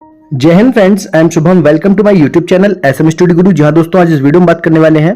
जय हिंद friends, I am Shubham. Welcome to my YouTube channel SM study guru. जहां दोस्तों आज इस वीडियो में बात करने वाले हैं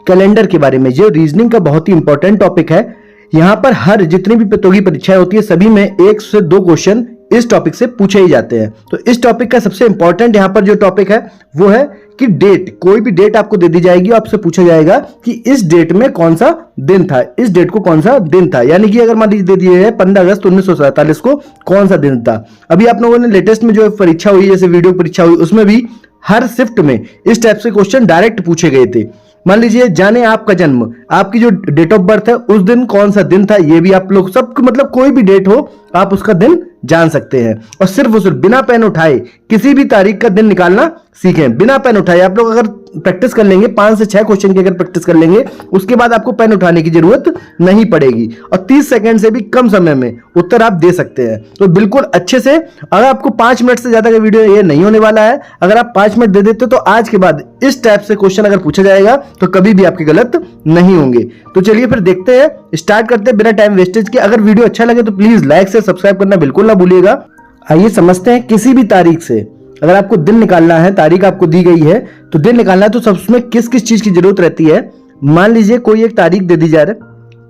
कैलेंडर के बारे में, जो रीजनिंग का बहुत ही इंपॉर्टेंट टॉपिक है। यहां पर हर जितनी भी प्रतियोगी परीक्षाएं होती है सभी में 1 से 2 क्वेश्चन इस टॉपिक से पूछे ही जाते हैं। तो इस टॉपिक का सबसे इंपॉर्टेंट यहां पर जो टॉपिक है वो है कि डेट। कोई भी डेट आपको दे दी जाएगी, आपसे पूछा जाएगा कि इस डेट में कौन सा दिन था, इस डेट को कौन सा दिन था। यानी कि अगर मान लीजिए दे दिए है 15 अगस्त 1947 को कौन सा दिन था। अभी आप लोगों ने लेटेस्ट में जो परीक्षा हुई, जैसे वीडियो परीक्षा हुई, उसमें भी हर शिफ्ट में इस टाइप से क्वेश्चन डायरेक्ट पूछे गए थे। मान लीजिए जाने आपका जन्म, आपकी जो डेट ऑफ बर्थ है उस दिन कौन सा दिन था, ये भी आप लोग सब मतलब कोई भी डेट हो आप उसका दिन जान सकते हैं। और सिर्फ बिना पेन उठाए किसी भी तारीख का दिन निकालना सीखें। बिना पेन उठाए आप लोग अगर प्रैक्टिस कर लेंगे, 5 से 6 क्वेश्चन की अगर प्रैक्टिस कर लेंगे, उसके बाद आपको पेन उठाने की जरूरत नहीं पड़ेगी और 30 सेकंड से भी कम समय में उत्तर आप दे सकते हैं। तो बिल्कुल अच्छे से, अगर आपको 5 मिनट से ज्यादा का वीडियो ये नहीं होने वाला है, अगर आप 5 मिनट दे देते तो आज के बाद इस टाइप से क्वेश्चन अगर पूछा जाएगा तो कभी भी आपके गलत नहीं होंगे। तो चलिए फिर देखते हैं, स्टार्ट करते हैं बिना टाइम वेस्टेज के। अगर वीडियो अच्छा लगे तो प्लीज लाइक से सब्सक्राइब करना बिल्कुल ना भूलिएगा। आइए समझते हैं, किसी भी तारीख से अगर आपको दिन निकालना है, तारीख आपको दी गई है तो दिन निकालना है, तो सब उसमें किस किस चीज की जरूरत रहती है। मान लीजिए कोई एक तारीख दे दी जा रही है,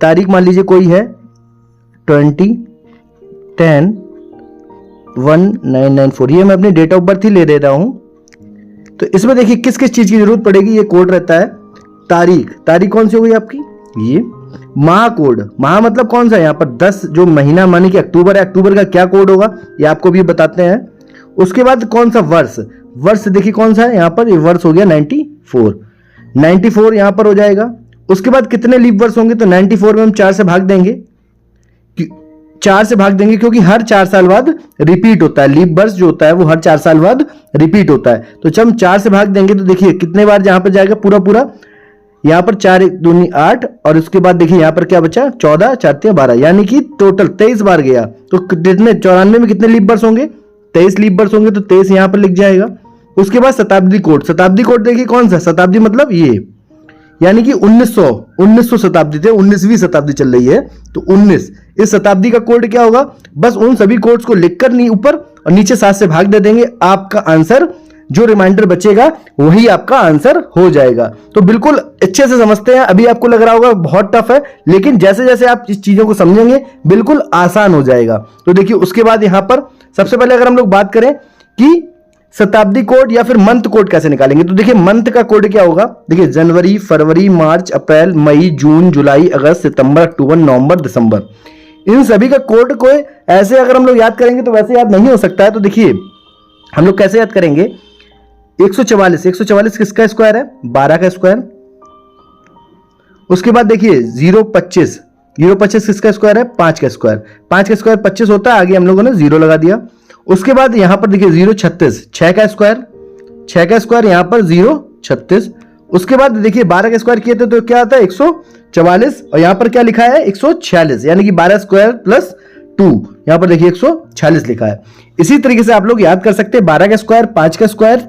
तारीख मान लीजिए कोई है 20/10/1994, ये मैं अपनी डेट ऑफ बर्थ ही ले रहा हूं। तो इसमें देखिए किस किस चीज की जरूरत पड़ेगी, ये कोड रहता है। तारीख कौन सी हो गई आपकी, ये माह कोड। माह मतलब कौन सा, यहाँ पर 10 जो महीना माने कि अक्टूबर है, अक्टूबर का क्या कोड होगा ये आपको भी बताते हैं। उसके बाद कौन सा वर्ष देखिए कौन सा है, यहाँ पर ये वर्ष हो गया 94 यहाँ पर हो जाएगा। उसके बाद कितने लीप वर्ष होंगे, तो 94 में हम 4 से भाग देंगे, 4 से भाग देंगे क्योंकि हर 4 साल बाद रिपीट होता है। लीप वर्ष जो होता है वो हर 4 साल बाद रिपीट होता है। तो जब हम 4 से भाग देंगे तो देखिए कितने बार यहाँ पर जाएगा, पूरा यहाँ पर 4 1 2 8, और उसके बाद देखिए यहाँ पर क्या बचा, 14 4 3 12, यानी कि टोटल 23 बार गया। तो कितने 94 में कितने लीप वर्ष होंगे, 23 लीप वर्ष होंगे, तो 23 यहाँ पर लिख जाएगा। उसके बाद शताब्दी कोड देखिए कौन सा, शताब्दी मतलब ये, यानी कि 1900 शताब्दी थे, 19वीं शताब्दी चल रही है तो 19, इस शताब्दी का कोड क्या होगा। बस उन सभी कोड्स को लिखकर ऊपर और नीचे 7 से भाग दे देंगे, आपका आंसर जो रिमाइंडर बचेगा वही आपका आंसर हो जाएगा। तो बिल्कुल अच्छे से समझते हैं। अभी आपको लग रहा होगा बहुत टफ है, लेकिन जैसे जैसे आप इस चीजों को समझेंगे बिल्कुल आसान हो जाएगा। तो देखिए उसके बाद यहां पर सबसे पहले अगर हम लोग बात करें कि शताब्दी कोड या फिर मंथ कोड कैसे निकालेंगे, तो देखिए मंथ का कोड क्या होगा। देखिए जनवरी, फरवरी, मार्च, अप्रैल, मई, जून, जुलाई, अगस्त, सितंबर, अक्टूबर, नवंबर, दिसंबर, इन सभी का कोड को ऐसे अगर हम लोग याद करेंगे तो वैसे याद नहीं हो सकता है। तो देखिए हम लोग कैसे याद करेंगे, 144 किसका स्क्वायर है, 12 का स्क्वायर। उसके बाद देखिए 025 किसका स्क्वायर है, 5 का स्क्वायर। 5 का स्क्वायर 25 होता है, आगे हम लोगों ने 0 लगा दिया। उसके बाद यहां पर देखिए 036, 6 का स्क्वायर यहां पर 036। उसके बाद देखिए 12 का स्क्वायर किए थे तो क्या आता है 144, और यहां पर क्या लिखा है 146, यानी कि 12 स्क्वायर प्लस 2, यहां पर देखिए 146 लिखा है। इसी तरीके से आप लोग याद कर सकते हैं 12 का स्क्वायर, 5 का स्क्वायर,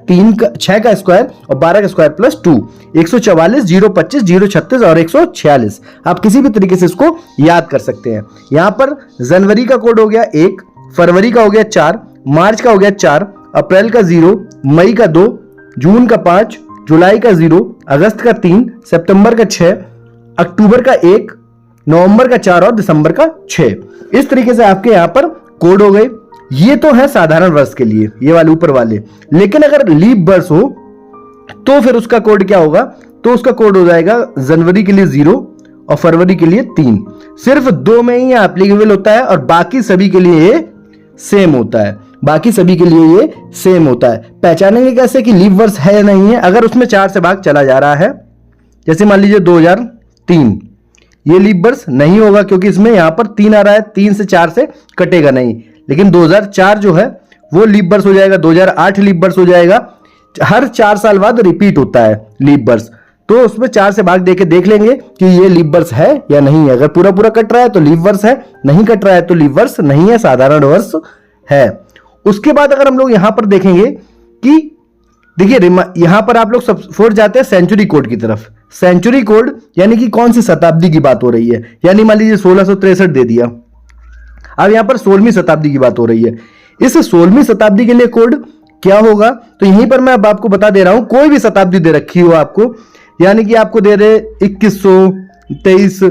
6 का स्क्वायर और 12 का स्क्वायर प्लस 2, 144, 025, 036 और 146। आप किसी भी तरीके से इसको याद कर सकते हैं। यहां पर जनवरी का कोड हो गया 1, फरवरी का हो गया 4, मार्च का हो गया 4, अप्रैल का 0, मई का 2, जून का 5, जुलाई का 0, अगस्त का 3, सितंबर का 6, अक्टूबर का 1, नवंबर का 4 और दिसंबर का 6। इस तरीके से आपके यहां पर कोड हो गए। ये तो है साधारण वर्ष के लिए, ये वाले ऊपर वाले। लेकिन अगर लीप वर्ष हो तो फिर उसका कोड क्या होगा, तो उसका कोड हो जाएगा जनवरी के लिए 0 और फरवरी के लिए 3। सिर्फ 2 में ही एप्लीकेबल होता है और बाकी सभी के लिए ये सेम होता है। पहचानेंगे कैसे कि लीप वर्ष है या नहीं है, अगर उसमें 4 से भाग चला जा रहा है, जैसे मान लीजिए 2003, ये लीप वर्ष नहीं होगा क्योंकि इसमें यहां पर 3 आ रहा है, 3 से 4 से कटेगा नहीं। लेकिन 2004 जो है वो लीप वर्ष हो जाएगा, 2008 लीप वर्ष हो जाएगा। हर 4 साल बाद रिपीट होता है लीप वर्ष, तो उसमें 4 से भाग देके देख लेंगे कि ये लीप वर्ष है या नहीं है। अगर पूरा कट रहा है तो लीप वर्ष है, नहीं कट रहा है तो लीप वर्ष नहीं है, साधारण वर्ष है। उसके बाद अगर हम लोग यहां पर देखेंगे कि देखिए यहां पर आप लोग सब फोड़ जाते हैं सेंचुरी कोड की तरफ। सेंचुरी कोड यानी कि कौन सी शताब्दी की बात हो रही है, यानी मान लीजिए 1663 दे दिया, अब यहां पर 16वीं शताब्दी की बात हो रही है। इस 16वीं शताब्दी के लिए कोड क्या होगा, तो यहीं पर मैं अब आपको बता दे रहा हूं। कोई भी शताब्दी दे रखी हो आपको, यानी कि आपको दे दे 2100, 23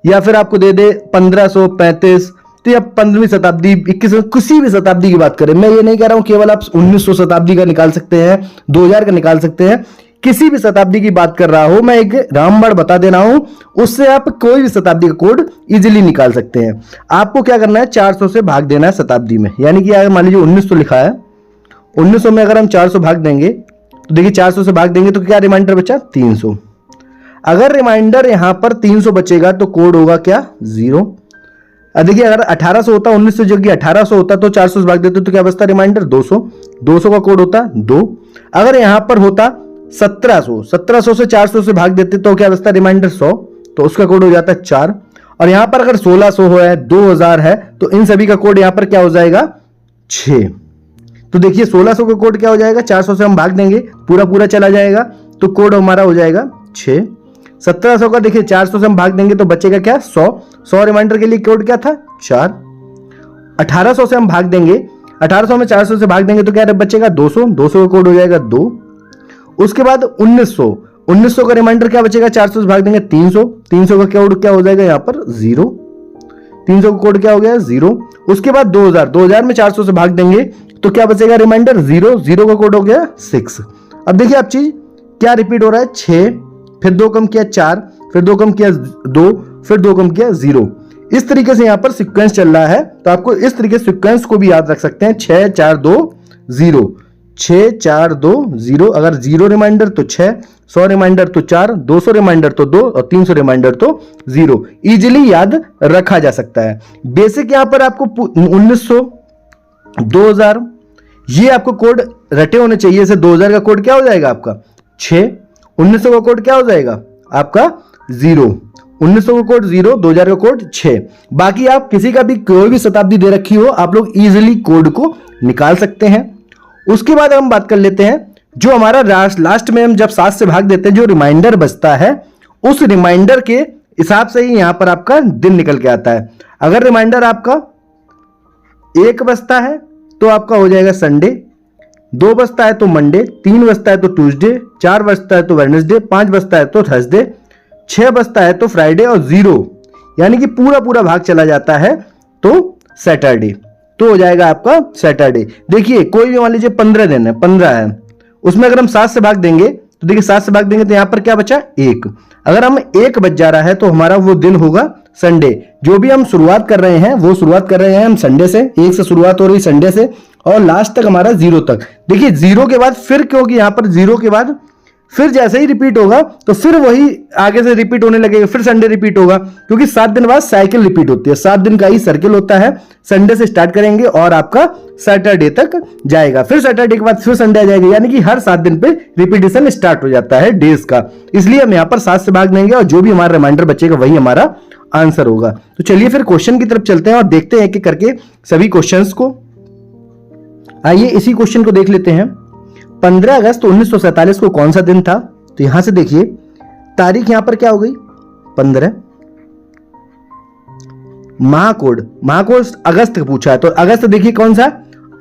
या फिर आपको दे दे 1535, तो या 15वीं शताब्दी, 21, किसी भी शताब्दी की बात करें। मैं ये नहीं कह रहा हूं केवल आप 1900 शताब्दी का निकाल सकते हैं, 2000 का निकाल सकते हैं, किसी भी शताब्दी की बात कर रहा हूं मैं, एक रामबाण बता दे रहा हूं, उससे आप कोई भी शताब्दी का कोड इजीली निकाल सकते हैं। आपको क्या करना है, 400 से भाग देना है शताब्दी में। यानी कि अगर मान लीजिए 1900 लिखा है, 1900 में अगर हम 400 भाग देंगे तो देखिए 400 से भाग देंगे तो क्या रिमाइंडर बचा, 300। अगर रिमाइंडर यहां पर 300 बचेगा तो कोड होगा क्या, 0। देखिए अगर 1800 होता, 1900 जगह 1800 होता तो 400 से भाग देते तो क्या बचता रिमाइंडर, 200। 200 का कोड होता 2। अगर यहां पर होता 1700, 1700 से 400 से भाग देते तो क्या बचता रिमाइंडर, 100, तो उसका कोड हो जाता है 4। और यहां पर अगर 1600 है, 2000 है, तो इन सभी का कोड यहां पर क्या हो जाएगा, 6। तो देखिए 1600 का कोड क्या हो जाएगा, 400 से हम भाग देंगे, पूरा पूरा चला जाएगा तो कोड हमारा हो जाएगा 6। 1700 का देखिए 400 से हम भाग देंगे तो बचेगा क्या, 100। 100 रिमाइंडर के लिए कोड क्या था, 4। 1800 से हम भाग देंगे, 1800 में 400 से भाग देंगे तो क्या बचेगा, 200। 200 का कोड हो जाएगा 2। उसके बाद 1900, 1900 का रिमाइंडर क्या बचेगा, 400 से भाग देंगे 300। 300 का कोड क्या हो जाएगा यहाँ पर, 0। 300 का कोड क्या हो गया, 0। उसके बाद 2000, 2000 में 400 से भाग देंगे तो क्या बचेगा रिमाइंडर, 0। 0 का कोड हो गया 6। अब देखिए आप चीज क्या रिपीट हो रहा है, 6, फिर 2 कम किया 4, फिर 2 कम किया 2, फिर 2 कम किया 0। इस तरीके से यहां पर सीक्वेंस चल रहा है। तो आपको इस तरीके से सीक्वेंस को भी याद रख सकते हैं, 6 4 2 0, 6 4 2 0। अगर 0 रिमाइंडर तो 6, 100 रिमाइंडर तो 4, 200 रिमाइंडर तो 2 और 300 रिमाइंडर तो 0। इजिली याद रखा जा सकता है। बेसिक यहां पर आपको 1900, 2000 ये आपको कोड रटे होने चाहिए। से 2000 का कोड क्या हो जाएगा आपका 6, 1900 का कोड क्या हो जाएगा आपका 0, 1900 का कोड 0, 2000 का कोड 6। बाकी आप किसी का भी कोई भी शताब्दी दे रखी हो, आप लोग इजीली कोड को निकाल सकते हैं। उसके बाद हम बात कर लेते हैं जो हमारा लास्ट में हम जब 7 से भाग देते हैं, जो रिमाइंडर बचता है, उस रिमाइंडर के हिसाब से ही यहां पर आपका दिन निकल के आता है। अगर रिमाइंडर आपका 1 बचता है तो आपका हो जाएगा संडे, 2 बचता है तो मंडे, 3 बचता है तो ट्यूसडे, 4 बचता है तो वेडनेसडे, 5 बचता है तो थर्सडे, 6 बचता है तो फ्राइडे, और 0 यानी कि पूरा पूरा भाग चला जाता है तो सैटरडे, तो हो जाएगा आपका सैटरडे। देखिए कोई भी मान लीजिए 15 दिन है, 15 है, उसमें अगर हम 7 से भाग देंगे तो देखिए 7 से भाग देंगे तो यहां पर क्या बचा 1। अगर हम 1 बच जा रहा है तो हमारा वो दिन होगा संडे। जो भी हम शुरुआत कर रहे हैं वो शुरुआत कर रहे हैं हम संडे से, 1 से शुरुआत हो रही संडे से और लास्ट तक हमारा 0 तक। देखिए 0 के बाद फिर, क्योंकि यहां पर 0 के बाद फिर जैसे ही रिपीट होगा तो फिर वही आगे से रिपीट होने लगेगा, फिर संडे रिपीट होगा, क्योंकि 7 दिन बाद साइकिल रिपीट होती है, 7 दिन का ही सर्किल होता है। संडे से स्टार्ट करेंगे और आपका सैटरडे तक जाएगा, फिर सैटरडे के बाद फिर संडे आ जाएगा, यानी कि हर 7 दिन पे रिपीटेशन स्टार्ट हो जाता है डेज का। इसलिए हम यहाँ पर 7 से भाग देंगे और जो भी हमारा रिमाइंडर बचेगा वही हमारा आंसर होगा। तो चलिए फिर क्वेश्चन की तरफ चलते हैं और देखते हैं एक करके सभी क्वेश्चंस को। आइए इसी क्वेश्चन को देख लेते हैं। 15 अगस्त 1947 को कौन सा दिन था? तो यहां से देखिए तारीख यहां पर क्या हो गई 15। महाकोड अगस्त का पूछा है, तो अगस्त देखिए कौन सा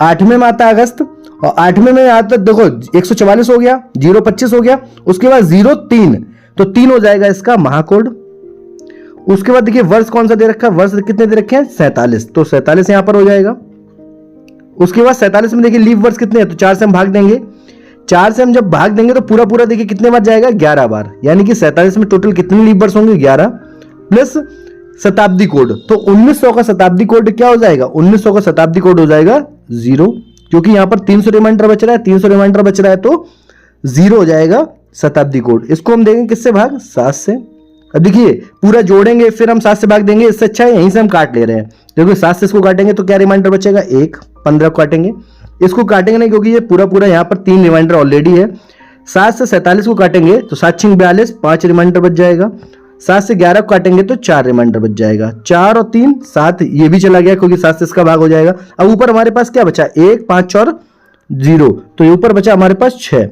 8वें में आता है अगस्त, और 8वें में आता है देखो 144 हो गया, 025 हो गया, उसके बाद 03, तो 3 हो जाएगा इसका महाकोड। उसके बाद देखिए वर्ष कौन सा दे रखा है, वर्ष कितने दे रखे हैं 47, तो 47 यहां पर हो जाएगा। उसके बाद 47 में देखिए लीव वर्ष कितने हैं, तो 4 से हम भाग देंगे, 4 से हम जब भाग देंगे तो पूरा पूरा देखिए कितने बार जाएगा 11 बार, यानी कि 47 में टोटल कितने लीव वर्ष होंगे 11 प्लस शताब्दी कोड, तो 1900 का शताब्दी कोड क्या हो जाएगा, 1900 का शताब्दी कोड हो जाएगा 0, क्योंकि यहां पर 300 रिमाइंडर बच रहा है, 300 रिमाइंडर बच रहा है तो 0 हो जाएगा शताब्दी कोड। इसको हम देंगे किससे भाग 7 से। अब देखिए पूरा जोड़ेंगे फिर हम 7 से भाग देंगे, इससे अच्छा है यहीं से हम काट ले रहे हैं। देखो 7 से इसको काटेंगे तो क्या रिमाइंडर बचेगा 1, 15 को काटेंगे, इसको काटेंगे नहीं क्योंकि ये पूरा पूरा यहाँ पर 3 रिमाइंडर ऑलरेडी है। 7 से 47 को काटेंगे तो 7 6 42, 5 रिमाइंडर बच जाएगा। 7 से 11 को काटेंगे तो 4 रिमाइंडर बच जाएगा, 4 और 3 7, ये भी चला गया क्योंकि 7 से इसका भाग हो जाएगा। अब ऊपर हमारे पास क्या बचा 1, 5 और 0, तो ये ऊपर बचा हमारे पास 6,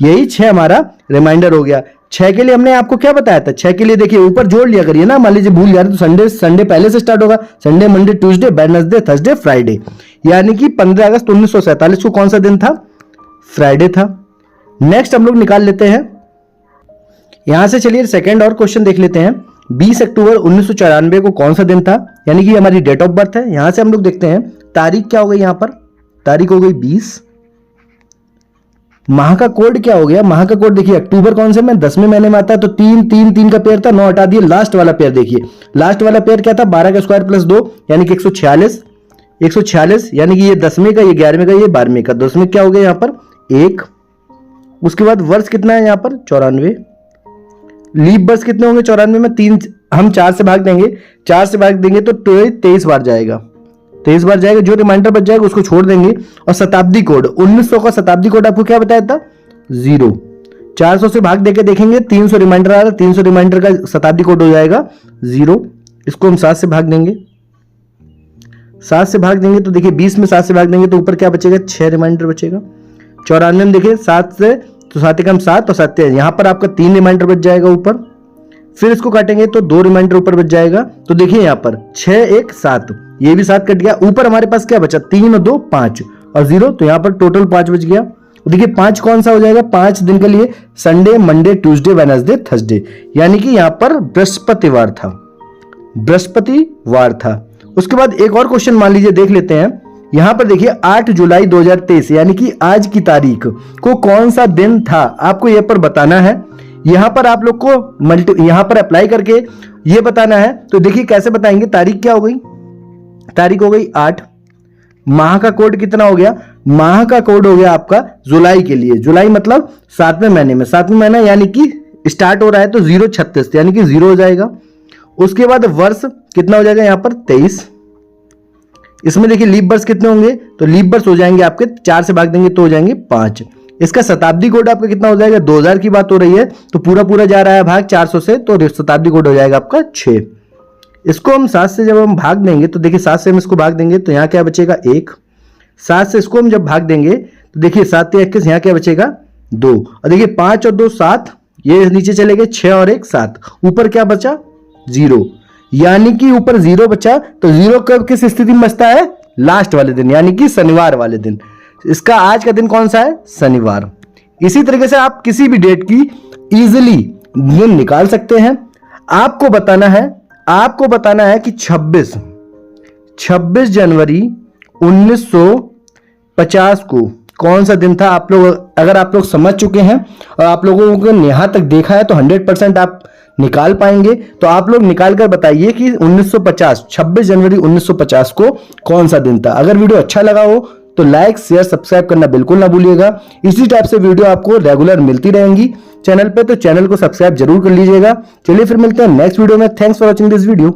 यही 6 हमारा रिमाइंडर हो गया। 6 के लिए हमने आपको क्या बताया था, 6 के लिए देखिए ऊपर जोड़ लिया करिए ना, मान लीजिए भूल जा रहे तो संडे पहले से स्टार्ट होगा, Sunday Monday Tuesday Wednesday Thursday Friday, यानी कि 15 अगस्त 1947 को कौन सा दिन था? फ्राइडे था। नेक्स्ट हम लोग निकाल लेते हैं यहां से। चलिए सेकंड और क्वेश्चन देख लेते हैं। 20 अक्टूबर 1994 को कौन सा दिन था? यानी कि हमारी डेट ऑफ बर्थ है। यहां से हम लोग देखते हैं तारीख क्या हो गई, यहां पर तारीख हो गई 20। माह का कोड क्या हो गया? माह का कोड देखिए, अक्टूबर कौन से में 10वें महीने में आता है, तो 3 3 3 का पेयर था, 9 हटा दिए। लास्ट वाला पेयर देखिए, लास्ट वाला पेयर क्या था? 12 का स्क्वायर प्लस 2 यानी कि 146। 146 यानी कि ये 10वें का, ये 11वें का, ये 12वें का, 10वें क्या हो गया यहाँ पर? 1। उसके बाद वर्ष कितना है यहाँ पर? 94। लीप वर्ष कितने होंगे 94 में? 3 हम 4 से भाग देंगे, 4 से भाग देंगे तो 23 बार जाएगा, 23 बार जाएगा। जो रिमाइंडर बच जाएगा उसको छोड़ देंगे। और शताब्दी कोड 1900 का शताब्दी कोड आपको क्या बताया था? 0। 400 से भाग देके देखेंगे, 300 रिमाइंडर आ रहा है, 300 रिमाइंडर का शताब्दी कोड हो जाएगा 0। इसको हम 7 से भाग देंगे, 7 से भाग देंगे तो देखिए 20 में 7 से भाग देंगे तो ऊपर क्या बचेगा? 6 रिमाइंडर बचेगा। 94 में देखिए 7 से, तो 7 एकम 7 और 7 यहां पर आपका 3 रिमाइंडर बच जाएगा ऊपर। फिर इसको काटेंगे तो 2 रिमाइंडर ऊपर बच जाएगा। तो देखिए यहां पर 6 1 7, ये भी 7 कट गया। ऊपर हमारे पास क्या बचा? 3 और 2 5 और 0, तो यहां पर टोटल 5 बच गया। देखिए 5 कौन सा हो जाएगा? 5 दिन के लिए Sunday, Monday, Tuesday, Wednesday, Thursday, यानी कि यहां पर बृहस्पतिवार था, बृहस्पतिवार था। उसके बाद एक और क्वेश्चन मान लीजिए, देख लेते हैं। यहां पर देखिए 8 जुलाई 2023 यानी कि आज की तारीख को कौन सा दिन था, आपको यह पर बताना है। यहां पर आप लोग को यहां पर अप्लाई करके यह बताना है। तो देखिए कैसे बताएंगे? तारीख क्या हो गई? तारीख हो गई 8। माह का कोड कितना हो गया? माह का कोड हो गया आपका जुलाई के लिए, जुलाई मतलब 7वें महीने में, 7वें महीना यानी कि स्टार्ट हो रहा है तो 036 यानी कि 0 हो जाएगा। उसके बाद वर्ष कितना हो जाएगा? यहां पर 23। इसमें देखिए लीप वर्ष कितने होंगे? तो लीप वर्ष हो जाएंगे आपके 4 से भाग देंगे तो हो जाएंगे 5। इसका शताब्दी कोड आपका कितना हो जाएगा? 2000 की बात हो रही है तो पूरा पूरा जा रहा है भाग 400 से, तो शताब्दी कोड हो जाएगा आपका 6। इसको हम 7 से जब हम भाग देंगे तो देखिए 7 से हम इसको भाग देंगे तो यहाँ क्या बचेगा? 1। 7 से इसको हम जब भाग देंगे तो देखिए 7 या 21, यहाँ क्या बचेगा? 2। और देखिए 5 और 2 7, ये नीचे चले गए, 6 और 1 7, ऊपर क्या बचा? 0, यानी कि ऊपर 0 बचा। तो 0 कब किस स्थिति में बचता है? लास्ट वाले दिन, यानी कि शनिवार वाले दिन। इसका आज का दिन कौन सा है? शनिवार। इसी तरीके से आप किसी भी डेट की इजीली दिन निकाल सकते हैं। आपको बताना है कि 26 जनवरी 1950 को कौन सा दिन था। आप लोग अगर आप लोग समझ चुके हैं और आप लोगों को यहां तक देखा है तो 100% आप निकाल पाएंगे। तो आप लोग निकाल कर बताइए कि 1950, 26 जनवरी 1950 को कौन सा दिन था। अगर वीडियो अच्छा लगा हो तो लाइक, शेयर, सब्सक्राइब करना बिल्कुल ना भूलिएगा। इसी टाइप से वीडियो आपको रेगुलर मिलती रहेंगी चैनल पे, तो चैनल को सब्सक्राइब जरूर कर लीजिएगा। चलिए फिर मिलते हैं नेक्स्ट वीडियो में। Thanks for watching this video.